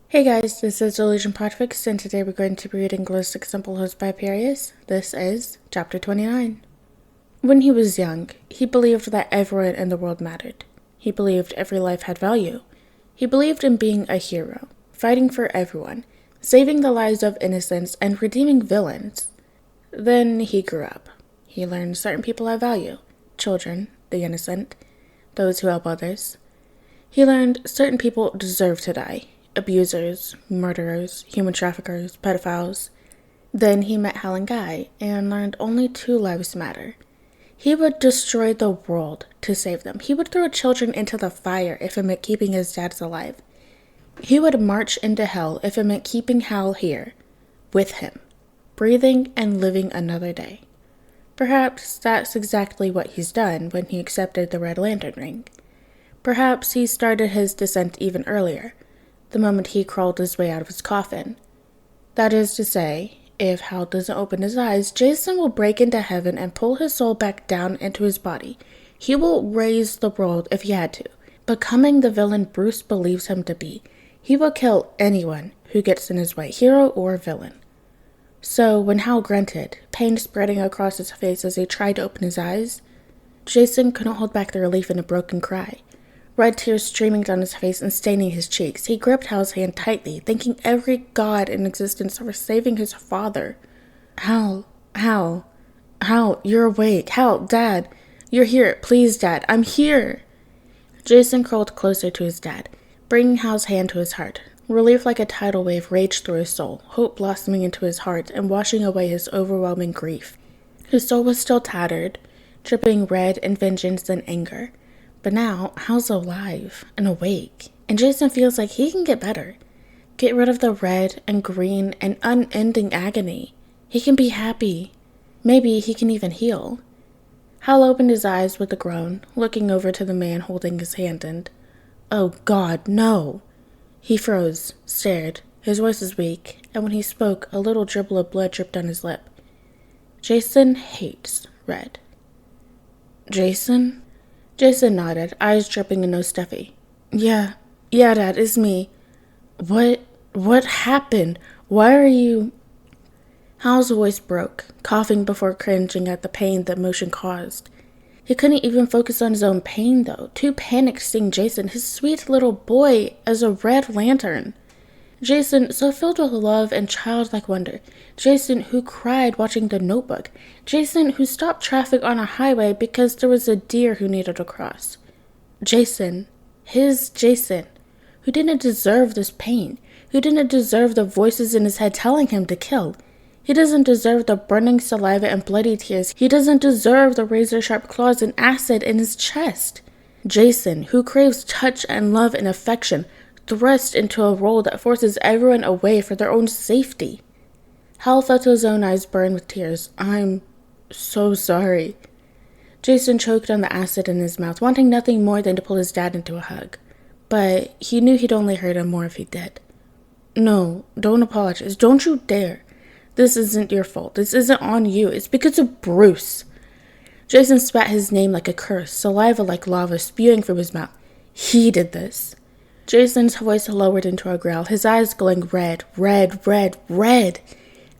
Hey guys, this is Delusion Podfic, and today we're going to be reading Glowsticks Simple Host by Perius. This is Chapter 29. When he was young, he believed that everyone in the world mattered. He believed every life had value. He believed in being a hero, fighting for everyone, saving the lives of innocents, and redeeming villains. Then he grew up. He learned certain people have value. Children, the innocent, those who help others. He learned certain people deserve to die. Abusers, murderers, human traffickers, pedophiles. Then he met Hal and Guy and learned only 2 lives matter. He would destroy the world to save them. He would throw children into the fire if it meant keeping his dads alive. He would march into hell if it meant keeping Hal here, with him, breathing and living another day. Perhaps that's exactly what he's done when he accepted the Red Lantern ring. Perhaps he started his descent even earlier, the moment he crawled his way out of his coffin. That is to say, if Hal doesn't open his eyes, Jason will break into heaven and pull his soul back down into his body. He will raise the world if he had to, becoming the villain Bruce believes him to be. He will kill anyone who gets in his way, hero or villain. So when Hal grunted, pain spreading across his face as he tried to open his eyes, Jason couldn't hold back the relief in a broken cry. Red tears streaming down his face and staining his cheeks, he gripped Hal's hand tightly, thanking every god in existence for saving his father. Hal, you're awake. Hal, Dad, you're here. Please, Dad, I'm here. Jason crawled closer to his dad, bringing Hal's hand to his heart. Relief like a tidal wave raged through his soul, hope blossoming into his heart and washing away his overwhelming grief. His soul was still tattered, dripping red in vengeance and anger. But now, Hal's alive and awake, and Jason feels like he can get better. Get rid of the red and green and unending agony. He can be happy. Maybe he can even heal. Hal opened his eyes with a groan, looking over to the man holding his hand and, "Oh God, no!" He froze, stared, his voice was weak, and when he spoke, a little dribble of blood dripped on his lip. Jason hates red. Jason? Jason nodded, eyes dripping and nose stuffy. Yeah, Dad, it's me. What happened? Why are you... Hal's voice broke, coughing before cringing at the pain the motion caused. He couldn't even focus on his own pain, though, too panicked seeing Jason, his sweet little boy, as a Red Lantern. Jason, so filled with love and childlike wonder. Jason, who cried watching The Notebook. Jason, who stopped traffic on a highway because there was a deer who needed to cross. Jason, his Jason, who didn't deserve this pain, who didn't deserve the voices in his head telling him to kill. He doesn't deserve the burning saliva and bloody tears. He doesn't deserve the razor-sharp claws and acid in his chest. Jason, who craves touch and love and affection, thrust into a role that forces everyone away for their own safety. Hal felt his own eyes burn with tears. I'm so sorry. Jason choked on the acid in his mouth, wanting nothing more than to pull his dad into a hug. But he knew he'd only hurt him more if he did. No, don't apologize. Don't you dare. This isn't your fault. This isn't on you. It's because of Bruce. Jason spat his name like a curse, saliva like lava spewing from his mouth. He did this. Jason's voice lowered into a growl, his eyes glowing red,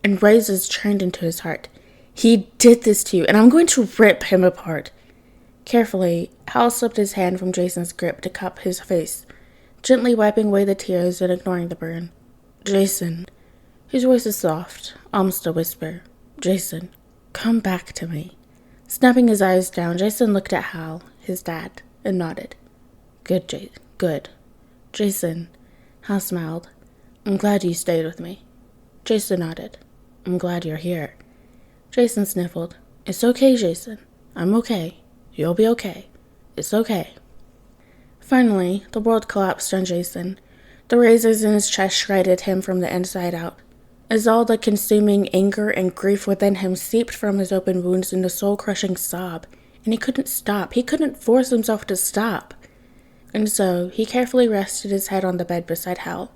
and razors churned into his heart. He did this to you, and I'm going to rip him apart. Carefully, Hal slipped his hand from Jason's grip to cup his face, gently wiping away the tears and ignoring the burn. Jason. His voice is soft, almost a whisper. Jason, come back to me. Snapping his eyes down, Jason looked at Hal, his dad, and nodded. Good, Jason, good. Jason, Hal smiled. I'm glad you stayed with me. Jason nodded. I'm glad you're here. Jason sniffled. It's okay, Jason. I'm okay. You'll be okay. It's okay. Finally, the world collapsed on Jason. The razors in his chest shredded him from the inside out, as all the consuming anger and grief within him seeped from his open wounds in a soul-crushing sob, and he couldn't stop. He couldn't force himself to stop. And so, he carefully rested his head on the bed beside Hal.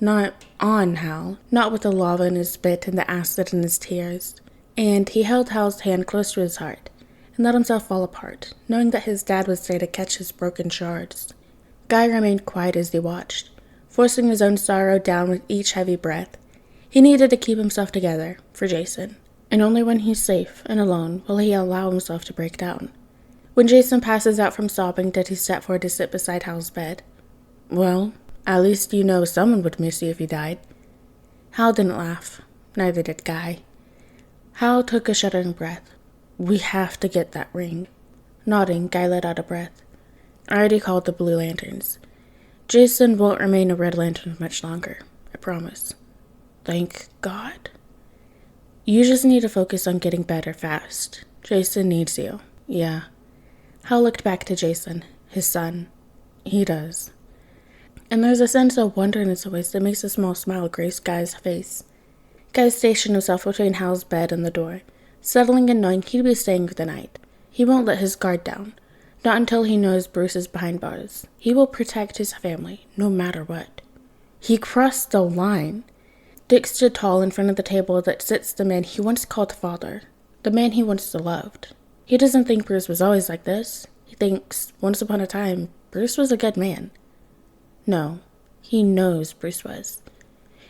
Not on Hal, not with the lava in his spit and the acid in his tears. And he held Hal's hand close to his heart, and let himself fall apart, knowing that his dad was there to catch his broken shards. Guy remained quiet as he watched, forcing his own sorrow down with each heavy breath. He needed to keep himself together, for Jason, and only when he's safe and alone will he allow himself to break down. When Jason passes out from sobbing, did he step forward to sit beside Hal's bed. Well, at least you know someone would miss you if you died. Hal didn't laugh. Neither did Guy. Hal took a shuddering breath. We have to get that ring. Nodding, Guy let out a breath. I already called the Blue Lanterns. Jason won't remain a Red Lantern much longer, I promise. Thank God. You just need to focus on getting better fast. Jason needs you. Yeah. Hal looked back to Jason, his son. He does. And there's a sense of wonder in his voice that makes a small smile grace Guy's face. Guy stationed himself between Hal's bed and the door, settling and knowing he'd be staying for the night. He won't let his guard down, not until he knows Bruce is behind bars. He will protect his family, no matter what. He crossed the line. Dick stood tall in front of the table that sits the man he once called father, the man he once loved. He doesn't think Bruce was always like this. He thinks, once upon a time, Bruce was a good man. No, he knows Bruce was.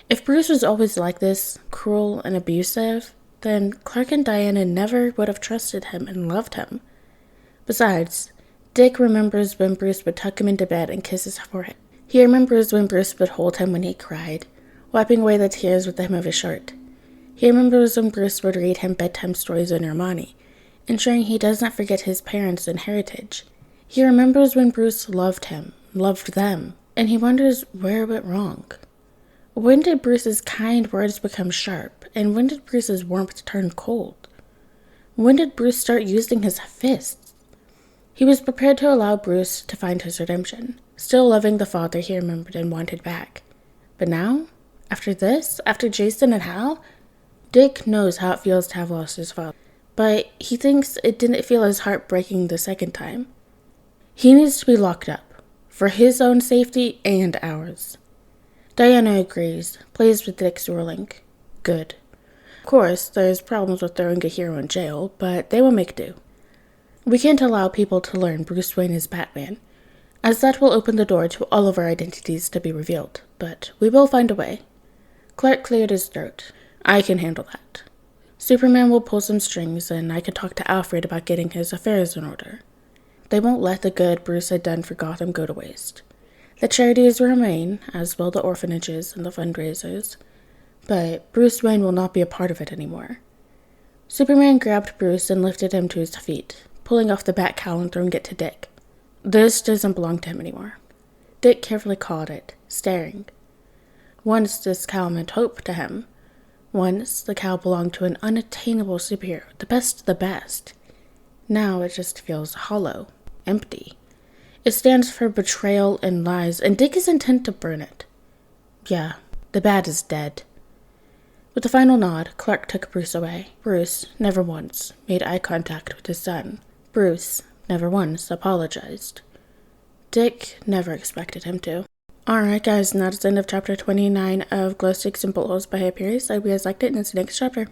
If Bruce was always like this, cruel and abusive, then Clark and Diana never would have trusted him and loved him. Besides, Dick remembers when Bruce would tuck him into bed and kiss his forehead. He remembers when Bruce would hold him when he cried, wiping away the tears with the hem of his shirt. He remembers when Bruce would read him bedtime stories in Hermione, ensuring he does not forget his parents and heritage. He remembers when Bruce loved him, loved them, and he wonders where it went wrong. When did Bruce's kind words become sharp, and when did Bruce's warmth turn cold? When did Bruce start using his fists? He was prepared to allow Bruce to find his redemption, still loving the father he remembered and wanted back. But now, after this, after Jason and Hal, Dick knows how it feels to have lost his father. But he thinks it didn't feel as heartbreaking the second time. He needs to be locked up, for his own safety and ours. Diana agrees, pleased with Dick's ruling. Good. Of course, there's problems with throwing a hero in jail, but they will make do. We can't allow people to learn Bruce Wayne is Batman, as that will open the door to all of our identities to be revealed, but we will find a way. Clark cleared his throat. I can handle that. Superman will pull some strings, and I can talk to Alfred about getting his affairs in order. They won't let the good Bruce had done for Gotham go to waste. The charities will remain, as will the orphanages and the fundraisers, but Bruce Wayne will not be a part of it anymore. Superman grabbed Bruce and lifted him to his feet, pulling off the bat cowl and throwing it to Dick. This doesn't belong to him anymore. Dick carefully caught it, staring. Once this cowl meant hope to him. Once the cowl belonged to an unattainable superhero, the best of the best. Now it just feels hollow, empty. It stands for betrayal and lies, and Dick is intent to burn it. Yeah, the bat is dead. With a final nod, Clark took Bruce away. Bruce never once made eye contact with his son. Bruce never once apologized. Dick never expected him to. Alright guys, and that is the end of chapter 29 of Glowsticks and Bullet Holes by Hyperius. I hope you guys liked it, and it's the next chapter.